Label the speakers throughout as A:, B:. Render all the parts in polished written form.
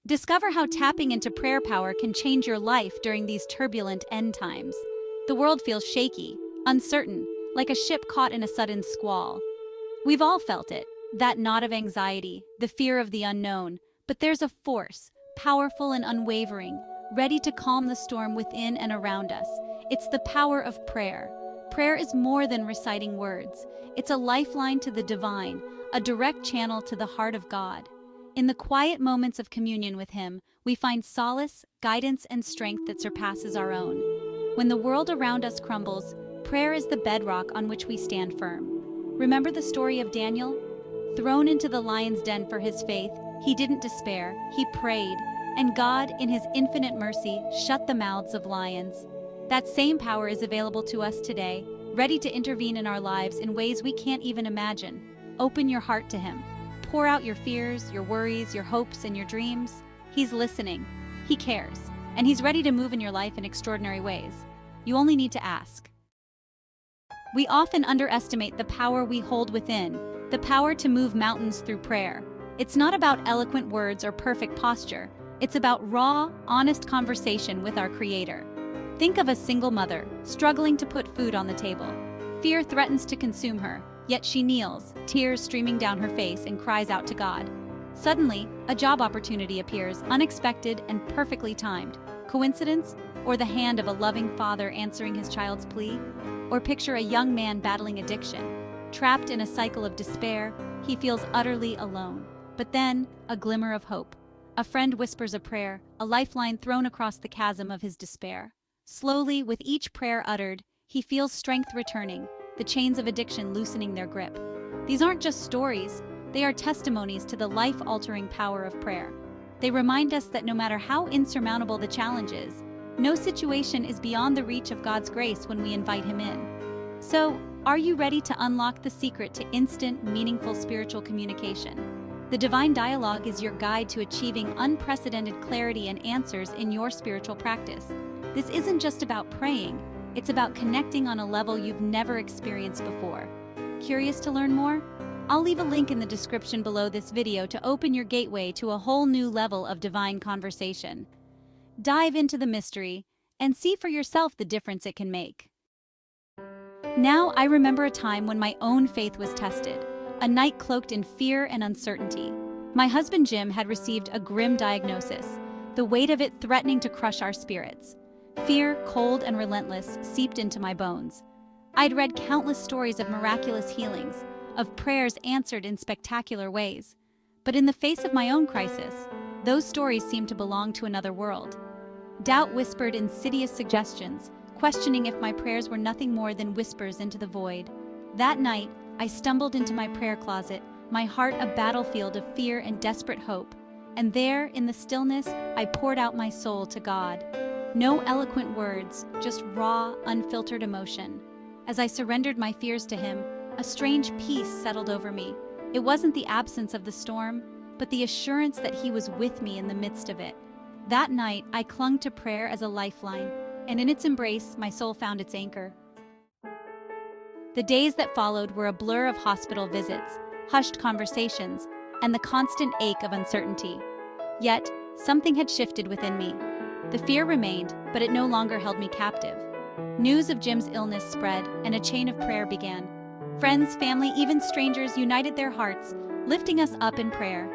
A: Discover how tapping into prayer power can change your life during these turbulent end times. The world feels shaky, uncertain, like a ship caught in a sudden squall. We've all felt it, that knot of anxiety, the fear of the unknown, but there's a force, powerful and unwavering, ready to calm the storm within and around us. It's the power of prayer. Prayer is more than reciting words. It's a lifeline to the divine, a direct channel to the heart of God. In the quiet moments of communion with Him, we find solace, guidance, and strength that surpasses our own. When the world around us crumbles, prayer is the bedrock on which we stand firm. Remember the story of Daniel? Thrown into the lion's den for his faith, he didn't despair, he prayed, and God, in His infinite mercy, shut the mouths of lions. That same power is available to us today, ready to intervene in our lives in ways we can't even imagine. Open your heart to Him. Pour out your fears, your worries, your hopes, and your dreams. He's listening. He cares. And He's ready to move in your life in extraordinary ways. You only need to ask. We often underestimate the power we hold within, the power to move mountains through prayer. It's not about eloquent words or perfect posture. It's about raw, honest conversation with our Creator. Think of a single mother, struggling to put food on the table. Fear threatens to consume her, yet she kneels, tears streaming down her face, and cries out to God. Suddenly, a job opportunity appears, unexpected and perfectly timed. Coincidence? Or the hand of a loving father answering his child's plea? Or picture a young man battling addiction. Trapped in a cycle of despair, he feels utterly alone. But then, a glimmer of hope. A friend whispers a prayer, a lifeline thrown across the chasm of his despair. Slowly, with each prayer uttered, he feels strength returning, the chains of addiction loosening their grip. These aren't just stories, they are testimonies to the life-altering power of prayer. They remind us that no matter how insurmountable the challenge is, no situation is beyond the reach of God's grace when we invite Him in. So, are you ready to unlock the secret to instant, meaningful spiritual communication? The Divine Dialogue is your guide to achieving unprecedented clarity and answers in your spiritual practice. This isn't just about praying, it's about connecting on a level you've never experienced before. Curious to learn more? I'll leave a link in the description below this video to open your gateway to a whole new level of divine conversation. Dive into the mystery and see for yourself the difference it can make. Now I remember a time when my own faith was tested, a night cloaked in fear and uncertainty. My husband Jim had received a grim diagnosis, the weight of it threatening to crush our spirits. Fear, cold and relentless, seeped into my bones. I'd read countless stories of miraculous healings, of prayers answered in spectacular ways. But in the face of my own crisis, those stories seemed to belong to another world. Doubt whispered insidious suggestions, questioning if my prayers were nothing more than whispers into the void. That night, I stumbled into my prayer closet, my heart a battlefield of fear and desperate hope. And there, in the stillness, I poured out my soul to God. No eloquent words, just raw, unfiltered emotion. As I surrendered my fears to Him, a strange peace settled over me. It wasn't the absence of the storm, but the assurance that He was with me in the midst of it. That night, I clung to prayer as a lifeline, and in its embrace, my soul found its anchor. The days that followed were a blur of hospital visits, hushed conversations, and the constant ache of uncertainty. Yet, something had shifted within me. The fear remained, but it no longer held me captive. News of Jim's illness spread, and a chain of prayer began. Friends, family, even strangers united their hearts, lifting us up in prayer.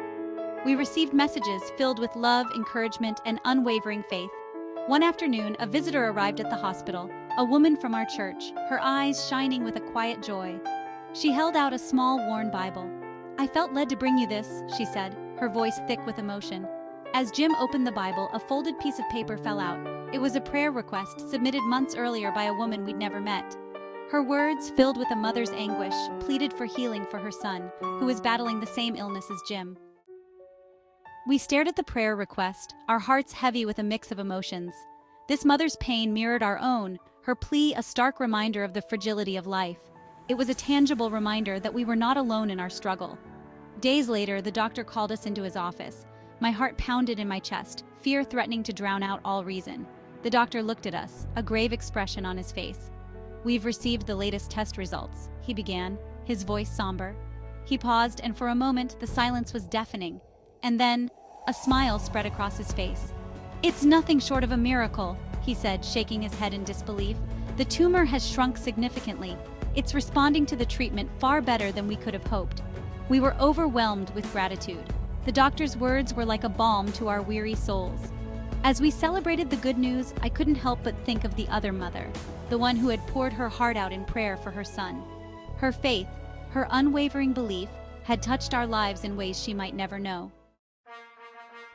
A: We received messages filled with love, encouragement, and unwavering faith. One afternoon, a visitor arrived at the hospital, a woman from our church, her eyes shining with a quiet joy. She held out a small, worn Bible. "I felt led to bring you this," she said, her voice thick with emotion. As Jim opened the Bible, a folded piece of paper fell out. It was a prayer request submitted months earlier by a woman we'd never met. Her words, filled with a mother's anguish, pleaded for healing for her son, who was battling the same illness as Jim. We stared at the prayer request, our hearts heavy with a mix of emotions. This mother's pain mirrored our own, her plea a stark reminder of the fragility of life. It was a tangible reminder that we were not alone in our struggle. Days later, the doctor called us into his office. My heart pounded in my chest, fear threatening to drown out all reason. The doctor looked at us, a grave expression on his face. "We've received the latest test results," he began, his voice somber. He paused, and for a moment, the silence was deafening. And then, A smile spread across his face. "It's nothing short of a miracle," he said, shaking his head in disbelief. "The tumor has shrunk significantly. It's responding to the treatment far better than we could have hoped." We were overwhelmed with gratitude. The doctor's words were like a balm to our weary souls. As we celebrated the good news, I couldn't help but think of the other mother, the one who had poured her heart out in prayer for her son. Her faith, her unwavering belief, had touched our lives in ways she might never know.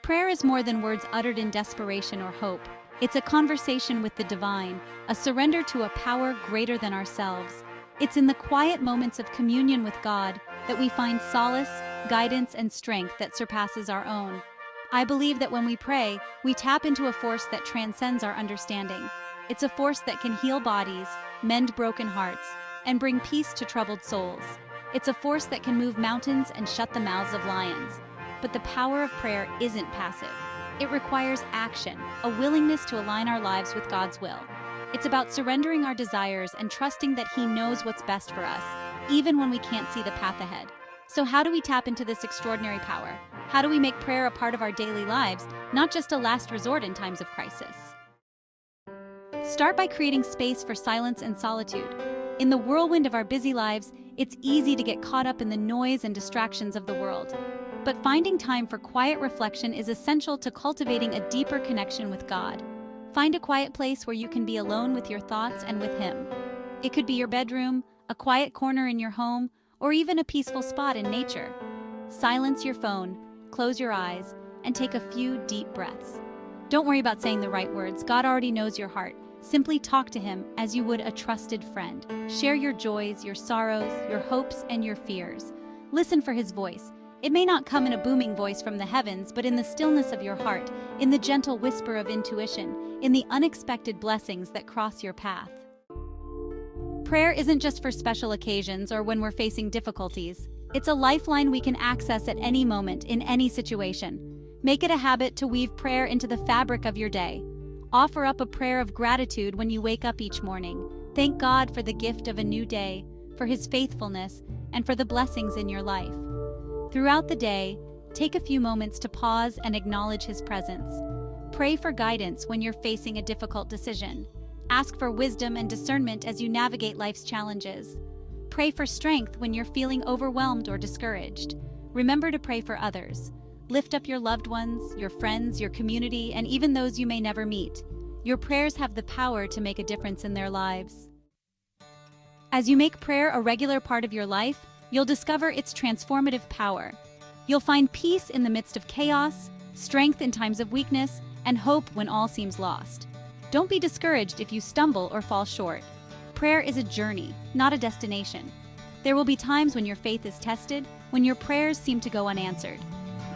A: Prayer is more than words uttered in desperation or hope. It's a conversation with the divine, a surrender to a power greater than ourselves. It's in the quiet moments of communion with God that we find solace, guidance, and strength that surpasses our own. I believe that when we pray, we tap into a force that transcends our understanding. It's a force that can heal bodies, mend broken hearts, and bring peace to troubled souls. It's a force that can move mountains and shut the mouths of lions. But the power of prayer isn't passive. It requires action, a willingness to align our lives with God's will. It's about surrendering our desires and trusting that He knows what's best for us, even when we can't see the path ahead. So how do we tap into this extraordinary power? How do we make prayer a part of our daily lives, not just a last resort in times of crisis? Start by creating space for silence and solitude. In the whirlwind of our busy lives, it's easy to get caught up in the noise and distractions of the world. But finding time for quiet reflection is essential to cultivating a deeper connection with God. Find a quiet place where you can be alone with your thoughts and with Him. It could be your bedroom, a quiet corner in your home, or even a peaceful spot in nature. Silence your phone, close your eyes, and take a few deep breaths. Don't worry about saying the right words. God already knows your heart. Simply talk to Him as you would a trusted friend. Share your joys, your sorrows, your hopes, and your fears. Listen for His voice. It may not come in a booming voice from the heavens, but in the stillness of your heart, in the gentle whisper of intuition, in the unexpected blessings that cross your path. Prayer isn't just for special occasions or when we're facing difficulties. It's a lifeline we can access at any moment, in any situation. Make it a habit to weave prayer into the fabric of your day. Offer up a prayer of gratitude when you wake up each morning. Thank God for the gift of a new day, for His faithfulness, and for the blessings in your life. Throughout the day, take a few moments to pause and acknowledge His presence. Pray for guidance when you're facing a difficult decision. Ask for wisdom and discernment as you navigate life's challenges. Pray for strength when you're feeling overwhelmed or discouraged. Remember to pray for others. Lift up your loved ones, your friends, your community, and even those you may never meet. Your prayers have the power to make a difference in their lives. As you make prayer a regular part of your life, you'll discover its transformative power. You'll find peace in the midst of chaos, strength in times of weakness, and hope when all seems lost. Don't be discouraged if you stumble or fall short. Prayer is a journey, not a destination. There will be times when your faith is tested, when your prayers seem to go unanswered.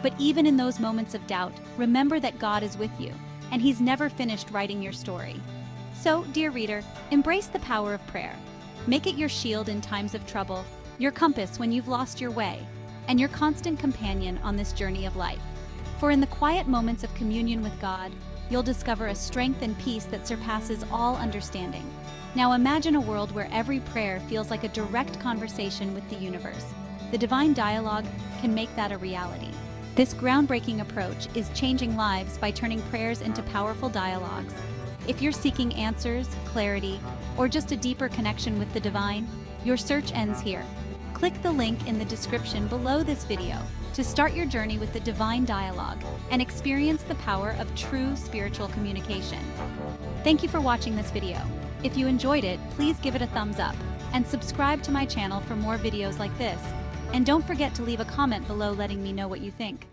A: But even in those moments of doubt, remember that God is with you, and He's never finished writing your story. So, dear reader, embrace the power of prayer. Make it your shield in times of trouble, your compass when you've lost your way, and your constant companion on this journey of life. For in the quiet moments of communion with God, you'll discover a strength and peace that surpasses all understanding. Now imagine a world where every prayer feels like a direct conversation with the universe. The divine dialogue can make that a reality. This groundbreaking approach is changing lives by turning prayers into powerful dialogues. If you're seeking answers, clarity, or just a deeper connection with the divine, your search ends here. Click the link in the description below this video to start your journey with the divine dialogue and experience the power of true spiritual communication. Thank you for watching this video. If you enjoyed it, please give it a thumbs up and subscribe to my channel for more videos like this. And don't forget to leave a comment below letting me know what you think.